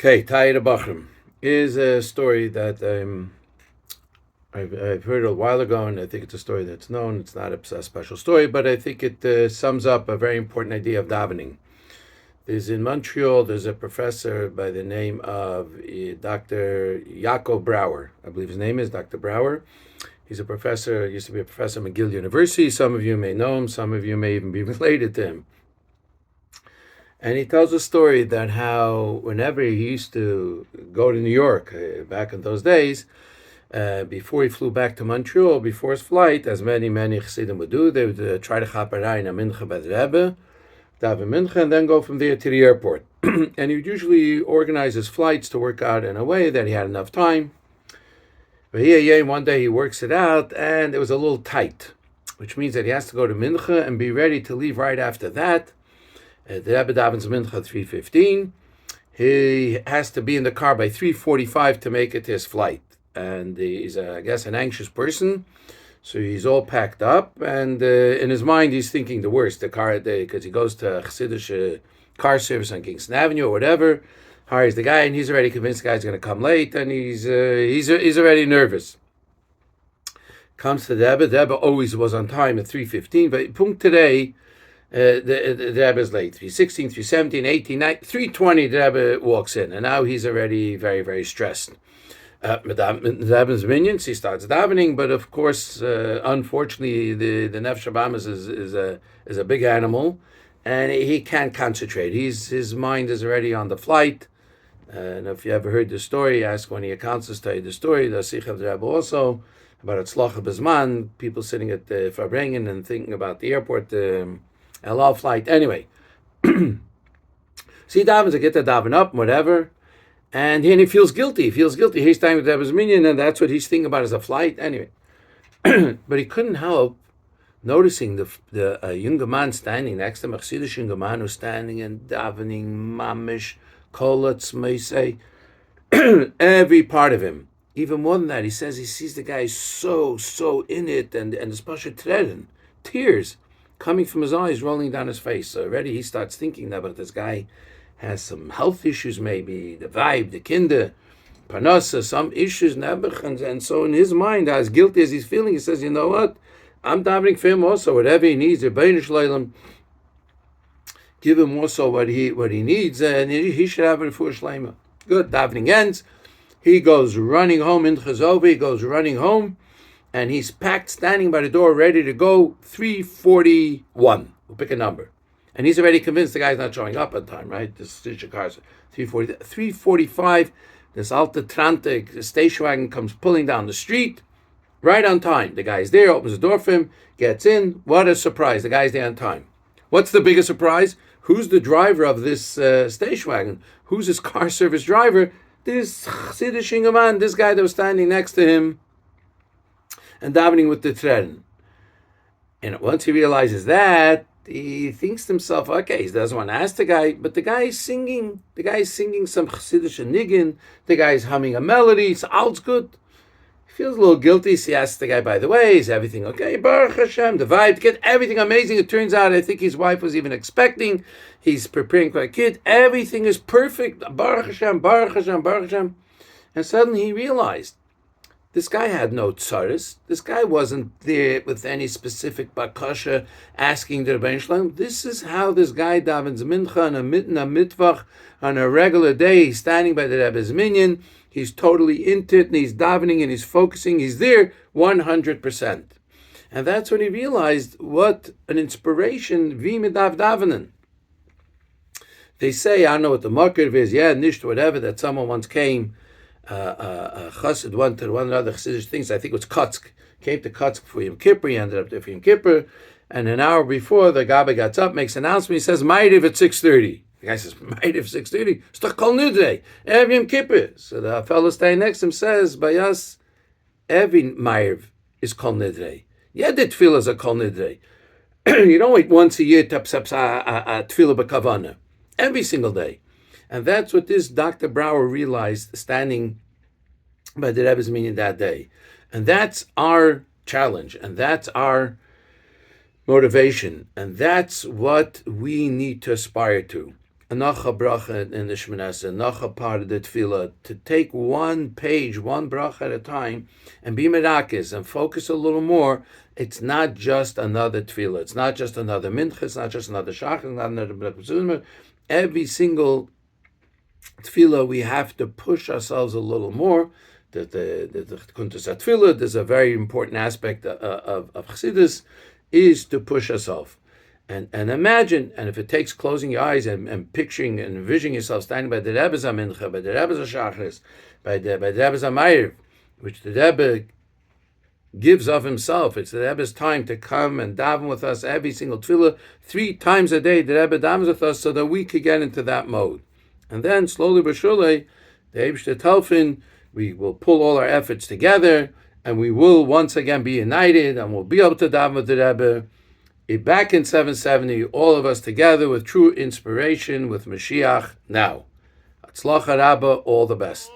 Okay, Tayed bochrim is a story that I've heard a while ago, and I think it's a story that's known. It's not a special story, but I think it sums up a very important idea of davening. There's in Montreal, there's a professor by the name of Dr. Yaakov Brouwer. I believe his name is Dr. Brouwer. He's a professor, used to be a professor at McGill University. Some of you may know him, some of you may even be related to him. And he tells a story that how whenever he used to go to New York back in those days, before he flew back to Montreal, before his flight, as many Chassidim would do, they would try to chaper in a mincha by the Rebbe, daven mincha, and then go from there to the airport. And he would usually organize his flights to work out in a way that he had enough time. But one day he works it out, and it was a little tight, which means that he has to go to mincha and be ready to leave right after that. The Rebbe davens mincha at 3:15. He has to be in the car by 3:45 to make it to his flight. And he's, I guess, an anxious person. So he's all packed up. And in his mind, he's thinking the worst. The car, because he goes to Chassidish car service on Kingston Avenue or whatever, hires the guy, and he's already convinced the guy's going to come late. And he's already nervous. Comes to the Rebbe. The Rebbe always was on time at 3:15. But punkt today, the Rebbe is late. 3:16, 3:17, 18, 3:20, the Rebbe walks in. And now he's already very, very stressed. The Rebbe's minions, he starts davening, but of course, unfortunately, the Nefesh Habahamis is a big animal, and he can't concentrate. His mind is already on the flight. And if you ever heard the story, ask one of your counselors to tell you the story, the Sikh of the Rebbe also, about Atzlacha Bezman, people sitting at the Farbrengen and thinking about the airport, El Al flight. Anyway, so he davens, I get to daven up, whatever, and he feels guilty. He's time with Rebbe's minion, and that's what he's thinking about as a flight. Anyway, but he couldn't help noticing the younger man standing next to him, a Chassidish younger man who's standing and davening, mamish, kolotz, meisei, every part of him. Even more than that, he says he sees the guy so in it, and the spasha treden, tears coming from his eyes, rolling down his face. So already he starts thinking about this guy has some health issues, maybe the vibe, the kinder, parnasa, some issues, and so in his mind, as guilty as he's feeling, he says, you know what? I'm davening for him also, whatever he needs. Give him also what he needs, and he should have it for shleima. Good. Davening ends. He goes running home in Chazova. He goes running home. And he's packed, standing by the door, ready to go, 3:41. We'll pick a number. And he's already convinced the guy's not showing up on time, right? This is cars, 3:40, 3:45, this Alter Tennenbaum station wagon comes pulling down the street, right on time. The guy's there, opens the door for him, gets in. What a surprise, the guy's there on time. What's the biggest surprise? Who's the driver of this station wagon? Who's his car service driver? This Chassidish man, this guy that was standing next to him, and davening with the treden. And once he realizes that, he thinks to himself, okay, he doesn't want to ask the guy, but the guy is singing some Chassidish niggin, the guy is humming a melody, so all's good. He feels a little guilty, so he asks the guy, by the way, is everything okay? Baruch Hashem, the vibe, get everything amazing. It turns out, I think his wife was even expecting, he's preparing for a kid, everything is perfect, Baruch Hashem, Baruch Hashem, Baruch Hashem. And suddenly he realized, this guy had no tzaris. This guy wasn't there with any specific bakasha asking the Rebbeinu Shalom. This is how this guy davens mincha on a mitvach on a regular day. He's standing by the Rebbe's minyan. He's totally into it, and he's davening, and he's focusing. He's there 100%. And that's when he realized what an inspiration v'midav davenen. They say, I don't know what the marker is, nisht, whatever, that someone once came, Chassid one to one other Chassidish things. I think it was Kotsk. Came to Kotsk for Yom Kippur. He ended up there for Yom Kippur. And an hour before, the Gabbai gets up, makes an announcement. He says, Ma'ariv at 6:30. The guy says, Ma'ariv 6:30? It's doch Kol Nidrei. Every Yom Kippur. So the fellow staying next to him says, Bayas, every Ma'ariv is Kol Nidrei. Yedit tefillah is a Kol Nidrei. You don't wait once a year to tefillah b'kavana. Every single day. And that's what this Dr. Brouwer realized standing by the Rebbe's minyan that day. And that's our challenge, and that's our motivation, and that's what we need to aspire to. Anacha bracha in the Shemoneh Esrei, Anacha part of the Tefillah, to take one page, one bracha at a time, and be merakis and focus a little more. It's not just another Tefillah. It's not just another Mincha. It's not just another Shachar. It's not another B'nai. Every single Tefillah, we have to push ourselves a little more. The Kuntus Tefillah, there's a very important aspect of Chassidus, is to push ourselves. And imagine, and if it takes closing your eyes and picturing and envisioning yourself standing by the Rebbe's Mincha, by the Rebbe's Shachris, by the Rebbe's Ma'ariv, which the Rebbe gives of himself. It's the Rebbe's time to come and daven with us every single tefillah 3 times a day. The Rebbe davens with us so that we could get into that mode. And then slowly but surely, the Eibshter Telfin, we will pull all our efforts together, and we will once again be united, and we'll be able to daven with the Rebbe. Back in 770, all of us together with true inspiration, with Mashiach now. Hatzlacha Rabbah, all the best.